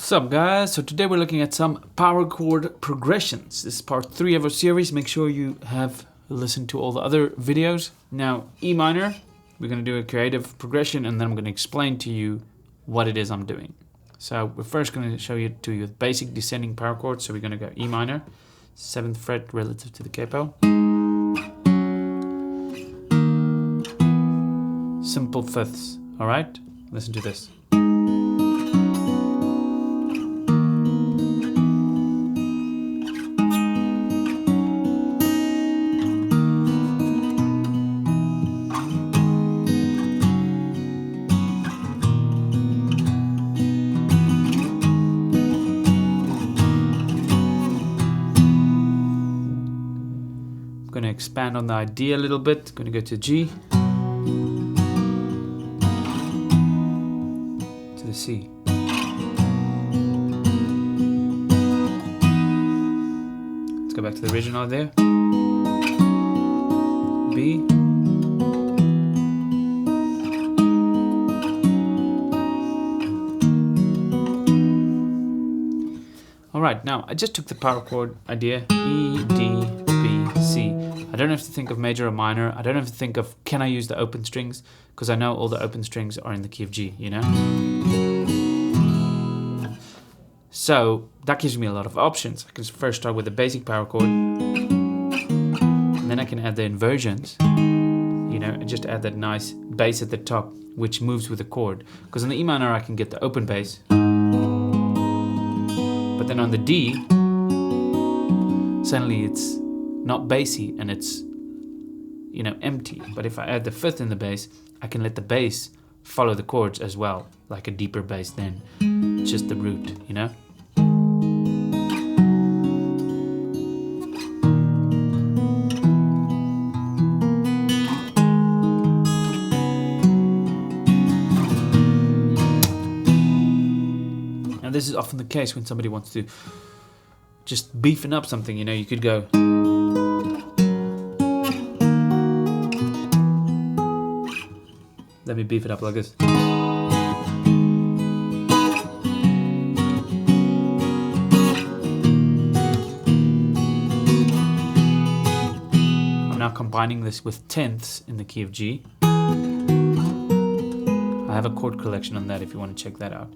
What's up, guys? So today we're looking at some power chord progressions. This is part 3 of our series. Make sure you have listened to all the other videos. Now, E minor, we're going to do a creative progression and then I'm going to explain to you what it is I'm doing. So we're first going to show you the basic descending power chord. So we're going to go E minor, 7th fret relative to the capo. Simple fifths, all right? Listen to this. I'm going to expand on the idea a little bit. I'm going to go to G, to the C. Let's go back to the original there. B. Alright, now I just took the power chord idea, E, D, B, C. I don't have to think of major or minor. I don't have to think of, can I use the open strings? Because I know all the open strings are in the key of G, you know? So that gives me a lot of options. I can first start with the basic power chord. And then I can add the inversions, you know, and just add that nice bass at the top, which moves with the chord. Because on the E minor, I can get the open bass. But then on the D, suddenly it's not bassy and it's, you know, empty. But if I add the fifth in the bass, I can let the bass follow the chords as well, like a deeper bass than just the root, you know? And this is often the case when somebody wants to just beefing up something, you know, you could go. Let me beef it up like this. I'm now combining this with tenths in the key of G. I have a chord collection on that if you want to check that out.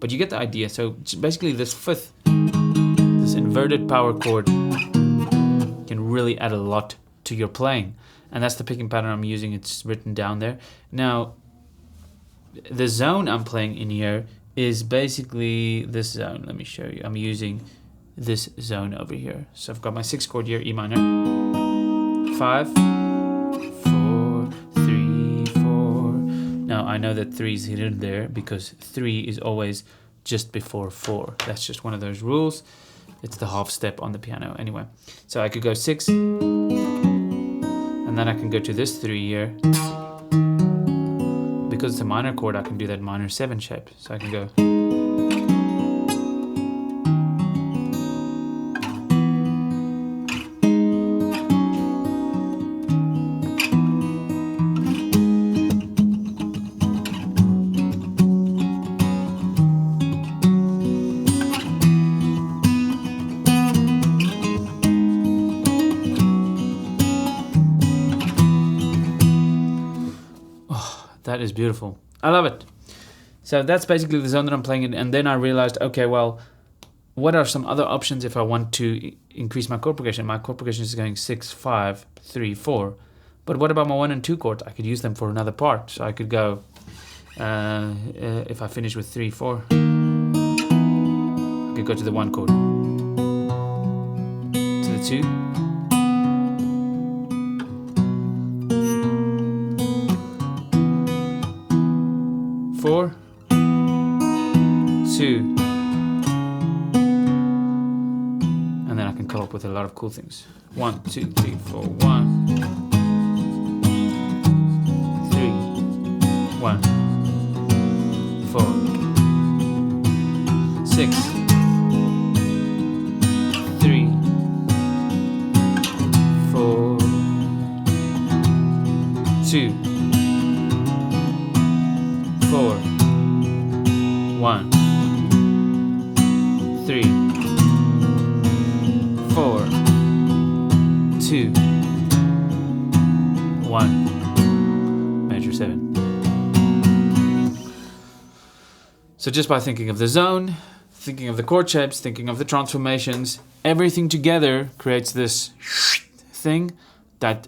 But you get the idea. So basically this fifth, this inverted power chord can really add a lot to your playing. And that's the picking pattern I'm using. It's written down there. Now, the zone I'm playing in here is basically this zone. Let me show you. I'm using this zone over here. So I've got my 6th chord here, E minor. 5, 4, 3, 4. Now, I know that 3 is hidden there because 3 is always just before 4. That's just one of those rules. It's the half step on the piano anyway. So I could go 6. And then I can go to this 3 here. Because it's a minor chord, I can do that minor 7 shape. So I can go. That is beautiful. I love it. So that's basically the zone that I'm playing in. And then I realized, okay, well, what are some other options if I want to increase my chord progression? My chord progression is going 6, 5, 3, 4. But what about my 1 and 2 chords? I could use them for another part. So I could go, if I finish with 3, 4, I could go to the 1 chord, to the 2, 4, 2, and then I can come up with a lot of cool things. 1, 2, 3, 4, 1, 3, 1, 4, 6, 3, 4, 2, 4, 1, So just by thinking of the zone, thinking of the chord shapes, thinking of the transformations, everything together creates this thing that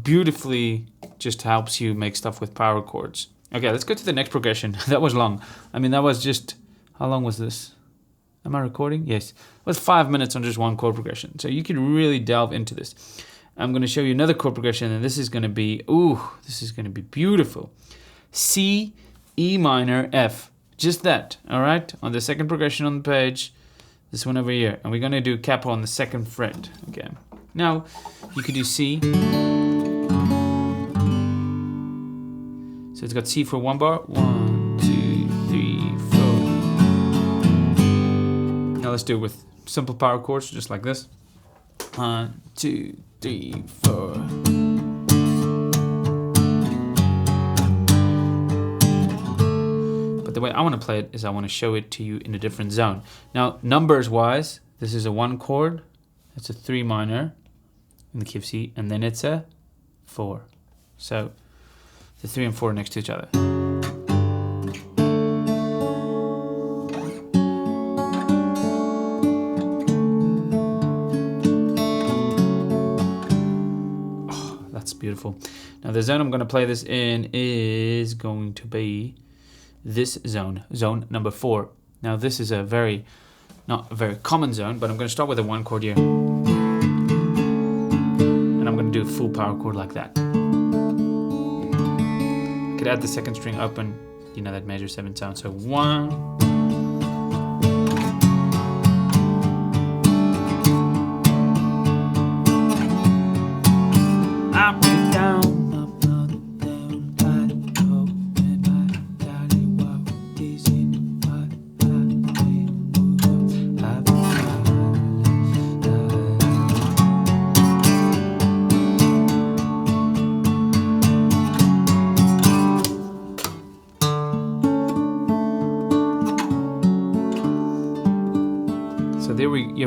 beautifully just helps you make stuff with power chords. Okay, let's go to the next progression. That was long. I mean, that was just, how long was this? Am I recording? Yes. It was 5 minutes on just one chord progression. So you can really delve into this. I'm going to show you another chord progression, and this is going to be, this is going to be beautiful. C, E minor, F. Just that, all right? On the second progression on the page, this one over here. And we're going to do capo on the second fret. Okay. Now, you could do C. So it's got C for one bar. 1, 2, 3, 4. Now let's do it with simple power chords, just like this. 1, 2, 3, 4. But the way I want to play it is I want to show it to you in a different zone. Now, numbers-wise, this is a 1 chord. It's a 3 minor in the key of C, and then it's a 4. So the 3 and 4 next to each other. Oh, that's beautiful. Now the zone I'm going to play this in is going to be this zone, zone number 4. Now this is not a very common zone, but I'm going to start with a 1 chord here. And I'm going to do a full power chord like that. Could add the second string up and that major 7 sound. So 1, up and down, up and down,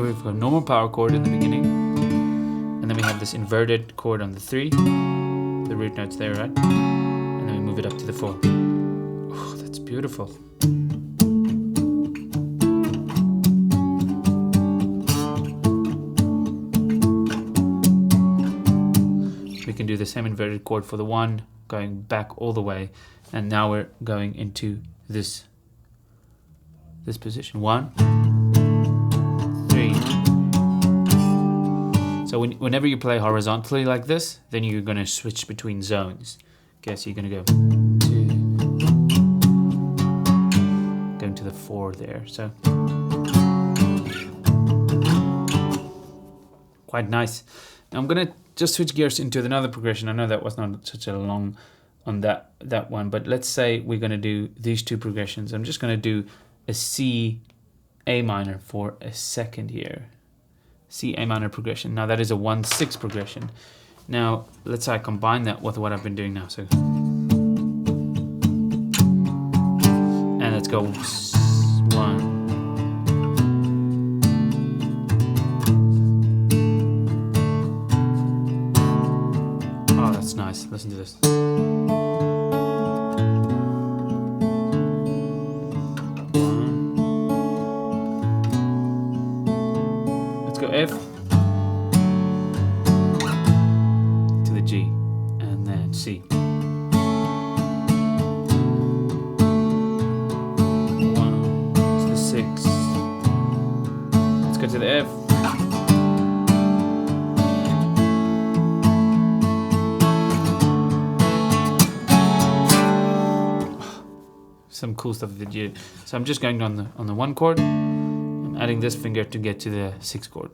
we've got a normal power chord in the beginning, and then we have this inverted chord on the 3, the root notes there, right? And then we move it up to the 4. Oh, that's beautiful. We can do the same inverted chord for the 1, going back all the way, and now we're going into this position. 1, 3. So whenever you play horizontally like this, then you're going to switch between zones. Okay, so you're going to go 2, going to the 4 there. So quite nice. Now I'm going to just switch gears into another progression. I know that was not such a long on that one, but let's say we're going to do these 2 progressions. I'm just going to do a C, A minor for a second here. C, A minor progression. Now that is a 1-6 progression. Now let's say I combine that with what I've been doing now. So, and let's go 1. Oh, that's nice. Listen to this. F to the G and then C. 1 to the 6. Let's go to the F. Some cool stuff that you. So I'm just going on the 1 chord. I'm adding this finger to get to the 6 chord.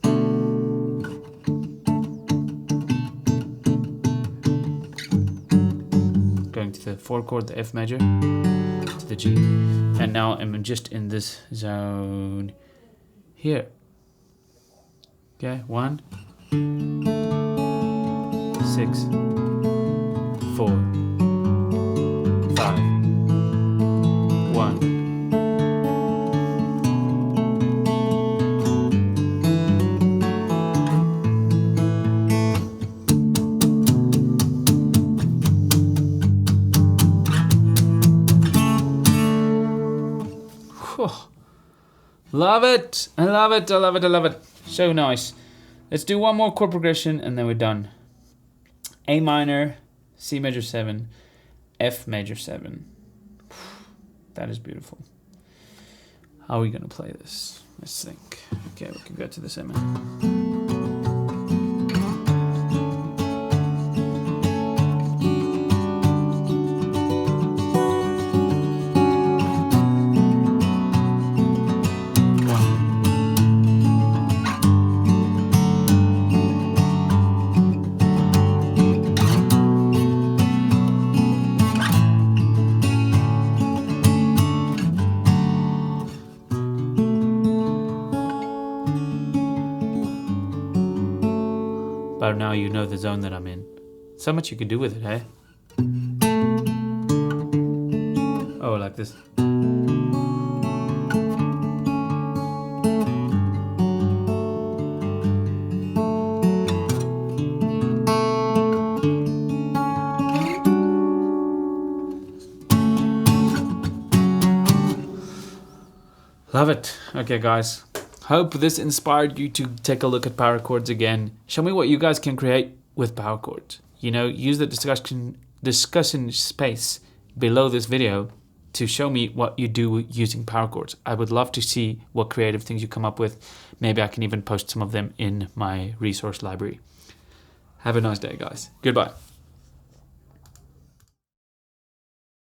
Going to the 4 chord, the F major, to the G. And now I'm just in this zone here. Okay, 1, 6, 4, 5, 1. Love it. I love it. I love it. I love it. So nice. Let's do one more chord progression and then we're done. A minor, C major 7, F major 7. That is beautiful. How are we going to play this? Let's think. Okay, we can go to this A minor. But now you know the zone that I'm in. So much you can do with it, hey? Oh, like this. Love it. Okay, guys. Hope this inspired you to take a look at power chords again. Show me what you guys can create with power chords. You know, use the discussion space below this video to show me what you do using power chords. I would love to see what creative things you come up with. Maybe I can even post some of them in my resource library. Have a nice day, guys. Goodbye.